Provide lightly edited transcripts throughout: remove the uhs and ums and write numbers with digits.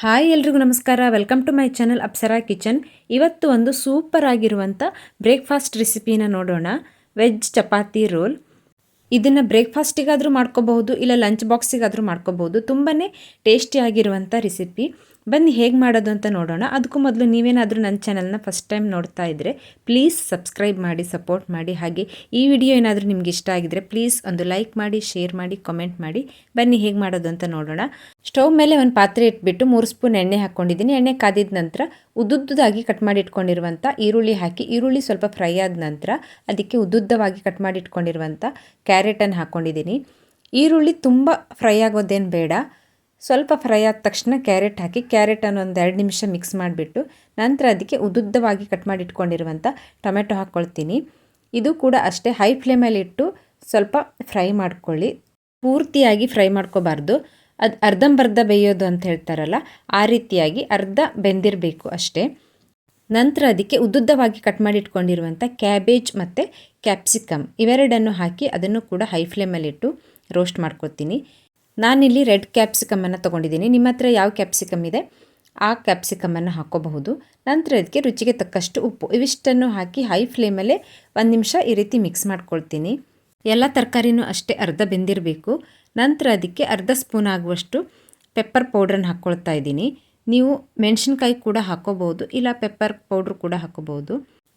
Hi ಎಲ್ರಿಗೂ ನಮಸ್ಕಾರ. Welcome to my channel Apsara Kitchen. ಇವತ್ತು ಒಂದು ಸೂಪರ್ ಆಗಿರುವಂಥ ಬ್ರೇಕ್ಫಾಸ್ಟ್ ರೆಸಿಪಿನ ನೋಡೋಣ. Veg chapati roll. ಇದನ್ನು ಬ್ರೇಕ್ಫಾಸ್ಟಿಗಾದರೂ ಮಾಡ್ಕೋಬಹುದು, ಇಲ್ಲ ಲಂಚ್ ಬಾಕ್ಸಿಗಾದರೂ ಮಾಡ್ಕೋಬಹುದು. ತುಂಬಾ ಟೇಸ್ಟಿಯಾಗಿರುವಂಥ ರೆಸಿಪಿ. ಬನ್ನಿ ಹೇಗೆ ಮಾಡೋದು ಅಂತ ನೋಡೋಣ. ಅದಕ್ಕೂ ಮೊದಲು ನೀವೇನಾದರೂ ನನ್ನ ಚಾನಲ್ನ ಫಸ್ಟ್ ಟೈಮ್ ನೋಡ್ತಾ ಇದ್ದರೆ ಪ್ಲೀಸ್ ಸಬ್ಸ್ಕ್ರೈಬ್ ಮಾಡಿ, ಸಪೋರ್ಟ್ ಮಾಡಿ. ಹಾಗೆ ಈ ವಿಡಿಯೋ ಏನಾದರೂ ನಿಮ್ಗೆ ಇಷ್ಟ ಆಗಿದ್ರೆ ಪ್ಲೀಸ್ ಒಂದು ಲೈಕ್ ಮಾಡಿ, ಶೇರ್ ಮಾಡಿ, ಕಮೆಂಟ್ ಮಾಡಿ. ಬನ್ನಿ ಹೇಗೆ ಮಾಡೋದು ಅಂತ ನೋಡೋಣ. ಸ್ಟವ್ ಮೇಲೆ ಒಂದು ಪಾತ್ರೆ ಇಟ್ಬಿಟ್ಟು 3 ಸ್ಪೂನ್ ಎಣ್ಣೆ ಹಾಕ್ಕೊಂಡಿದ್ದೀನಿ. ಎಣ್ಣೆ ಕಾದಿದ ನಂತರ ಉದ್ದುದ್ದಾಗಿ ಕಟ್ ಮಾಡಿ ಇಟ್ಕೊಂಡಿರುವಂಥ ಈರುಳ್ಳಿ ಹಾಕಿ, ಈರುಳ್ಳಿ ಸ್ವಲ್ಪ ಫ್ರೈ ಆದ ನಂತರ ಅದಕ್ಕೆ ಉದ್ದುದ್ದವಾಗಿ ಕಟ್ ಮಾಡಿ ಇಟ್ಕೊಂಡಿರುವಂಥ ಕ್ಯಾರೆಟನ್ನು ಹಾಕ್ಕೊಂಡಿದ್ದೀನಿ. ಈರುಳ್ಳಿ ತುಂಬ ಫ್ರೈ ಆಗೋದೇನು ಬೇಡ, ಸ್ವಲ್ಪ ಫ್ರೈ ಆದ ತಕ್ಷಣ ಕ್ಯಾರೆಟ್ ಹಾಕಿ ಕ್ಯಾರೆಟನ್ನು ಒಂದು 2 ನಿಮಿಷ ಮಿಕ್ಸ್ ಮಾಡಿಬಿಟ್ಟು ನಂತರ ಅದಕ್ಕೆ ಉದ್ದುದ್ದವಾಗಿ ಕಟ್ ಮಾಡಿ ಇಟ್ಕೊಂಡಿರುವಂಥ ಟೊಮೆಟೊ ಹಾಕ್ಕೊಳ್ತೀನಿ. ಇದು ಕೂಡ ಅಷ್ಟೇ ಹೈ ಫ್ಲೇಮಲ್ಲಿ ಇಟ್ಟು ಸ್ವಲ್ಪ ಫ್ರೈ ಮಾಡ್ಕೊಳ್ಳಿ. ಪೂರ್ತಿಯಾಗಿ ಫ್ರೈ ಮಾಡ್ಕೋಬಾರ್ದು, ಅದು ಅರ್ಧಂಬರ್ಧ ಬೇಯೋದು ಅಂತ ಹೇಳ್ತಾರಲ್ಲ, ಆ ರೀತಿಯಾಗಿ ಅರ್ಧ ಬೆಂದಿರಬೇಕು ಅಷ್ಟೇ. ನಂತರ ಅದಕ್ಕೆ ಉದ್ದುದ್ದವಾಗಿ ಕಟ್ ಮಾಡಿ ಇಟ್ಕೊಂಡಿರುವಂಥ ಕ್ಯಾಬೇಜ್ ಮತ್ತು ಕ್ಯಾಪ್ಸಿಕಮ್ ಇವೆರಡನ್ನು ಹಾಕಿ ಅದನ್ನು ಕೂಡ ಹೈ ಫ್ಲೇಮಲ್ಲಿಟ್ಟು ರೋಸ್ಟ್ ಮಾಡ್ಕೊತೀನಿ. ನಾನಿಲ್ಲಿ ರೆಡ್ ಕ್ಯಾಪ್ಸಿಕಮನ್ನು ತೊಗೊಂಡಿದ್ದೀನಿ. ನಿಮ್ಮ ಹತ್ರ ಯಾವ ಕ್ಯಾಪ್ಸಿಕಮ್ ಇದೆ ಆ ಕ್ಯಾಪ್ಸಿಕಮನ್ನು ಹಾಕ್ಕೋಬಹುದು. ನಂತರ ಅದಕ್ಕೆ ರುಚಿಗೆ ತಕ್ಕಷ್ಟು ಉಪ್ಪು ಇವಿಷ್ಟನ್ನು ಹಾಕಿ ಹೈ ಫ್ಲೇಮಲ್ಲೇ 1 ನಿಮಿಷ ಈ ರೀತಿ ಮಿಕ್ಸ್ ಮಾಡ್ಕೊಳ್ತೀನಿ. ಎಲ್ಲ ತರಕಾರಿನೂ ಅಷ್ಟೇ ಅರ್ಧ ಬೆಂದಿರಬೇಕು. ನಂತರ ಅದಕ್ಕೆ ಅರ್ಧ ಸ್ಪೂನ್ ಆಗುವಷ್ಟು ಪೆಪ್ಪರ್ ಪೌಡ್ರನ್ನು ಹಾಕ್ಕೊಳ್ತಾ ಇದ್ದೀನಿ. ನೀವು ಮೆಣಸಿನ್ಕಾಯಿ ಕೂಡ ಹಾಕ್ಕೋಬೋದು, ಇಲ್ಲ ಪೆಪ್ಪರ್ ಪೌಡ್ರ್ ಕೂಡ ಹಾಕ್ಕೋಬೋದು.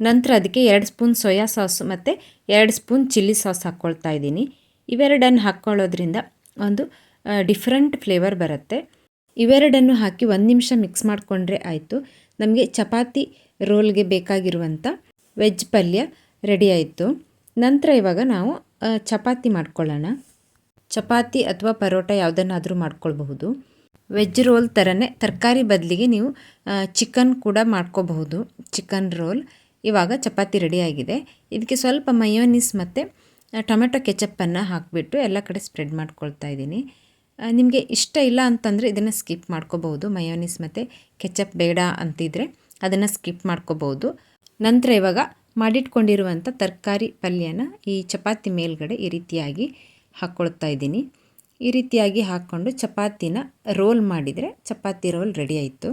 ನಂತರ ಅದಕ್ಕೆ 2 ಸ್ಪೂನ್ ಸೋಯಾ ಸಾಸು ಮತ್ತು 2 ಸ್ಪೂನ್ ಚಿಲ್ಲಿ ಸಾಸ್ ಹಾಕ್ಕೊಳ್ತಾ ಇದ್ದೀನಿ. ಇವೆರಡನ್ನು ಹಾಕ್ಕೊಳ್ಳೋದ್ರಿಂದ ಒಂದು ಡಿಫ್ರೆಂಟ್ ಫ್ಲೇವರ್ ಬರುತ್ತೆ. ಇವೆರಡನ್ನು ಹಾಕಿ 1 ನಿಮಿಷ ಮಿಕ್ಸ್ ಮಾಡಿಕೊಂಡ್ರೆ ಆಯಿತು. ನಮಗೆ ಚಪಾತಿ ರೋಲ್ಗೆ ಬೇಕಾಗಿರುವಂಥ ವೆಜ್ ಪಲ್ಯ ರೆಡಿ ಆಯಿತು. ನಂತರ ಇವಾಗ ನಾವು ಚಪಾತಿ ಮಾಡ್ಕೊಳ್ಳೋಣ. ಚಪಾತಿ ಅಥವಾ ಪರೋಟ ಯಾವುದನ್ನಾದರೂ ಮಾಡ್ಕೊಳ್ಬಹುದು. ವೆಜ್ ರೋಲ್ ಥರನೇ ತರಕಾರಿ ಬದಲಿಗೆ ನೀವು ಚಿಕನ್ ಕೂಡ ಮಾಡ್ಕೋಬಹುದು, ಚಿಕನ್ ರೋಲ್. ಇವಾಗ ಚಪಾತಿ ರೆಡಿಯಾಗಿದೆ. ಇದಕ್ಕೆ ಸ್ವಲ್ಪ ಮಯೋನೀಸ್ ಮತ್ತು ಟೊಮೆಟೊ ಕೆಚಪ್ಪನ್ನು ಹಾಕಿಬಿಟ್ಟು ಎಲ್ಲ ಕಡೆ ಸ್ಪ್ರೆಡ್ ಮಾಡ್ಕೊಳ್ತಾ ಇದ್ದೀನಿ. ನಿಮಗೆ ಇಷ್ಟ ಇಲ್ಲ ಅಂತಂದರೆ ಇದನ್ನು ಸ್ಕಿಪ್ ಮಾಡ್ಕೋಬಹುದು. ಮಯೋನೀಸ್ ಮತ್ತು ಕೆಚಪ್ ಬೇಡ ಅಂತಿದ್ರೆ ಅದನ್ನು ಸ್ಕಿಪ್ ಮಾಡ್ಕೋಬಹುದು. ನಂತರ ಇವಾಗ ಮಾಡಿಟ್ಕೊಂಡಿರುವಂಥ ತರಕಾರಿ ಪಲ್ಯನ ಈ ಚಪಾತಿ ಮೇಲ್ಗಡೆ ಈ ರೀತಿಯಾಗಿ ಹಾಕ್ಕೊಳ್ತಾ ಇದ್ದೀನಿ. ಈ ರೀತಿಯಾಗಿ ಹಾಕ್ಕೊಂಡು ಚಪಾತಿನ ರೋಲ್ ಮಾಡಿದರೆ ಚಪಾತಿ ರೋಲ್ ರೆಡಿ ಆಯಿತು.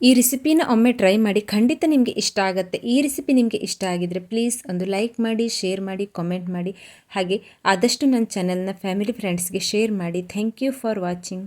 ಈ ರೆಸಿಪಿನ ಒಮ್ಮೆ ಟ್ರೈ ಮಾಡಿ, ಖಂಡಿತ ನಿಮಗೆ ಇಷ್ಟ ಆಗುತ್ತೆ. ಈ ರೆಸಿಪಿ ನಿಮಗೆ ಇಷ್ಟ ಆಗಿದ್ದರೆ ಪ್ಲೀಸ್ ಒಂದು ಲೈಕ್ ಮಾಡಿ, ಶೇರ್ ಮಾಡಿ, ಕಾಮೆಂಟ್ ಮಾಡಿ. ಹಾಗೆ ಆದಷ್ಟು ನನ್ನ ಚಾನಲ್ನ ಫ್ಯಾಮಿಲಿ ಫ್ರೆಂಡ್ಸ್ಗೆ ಶೇರ್ ಮಾಡಿ. Thank you for watching.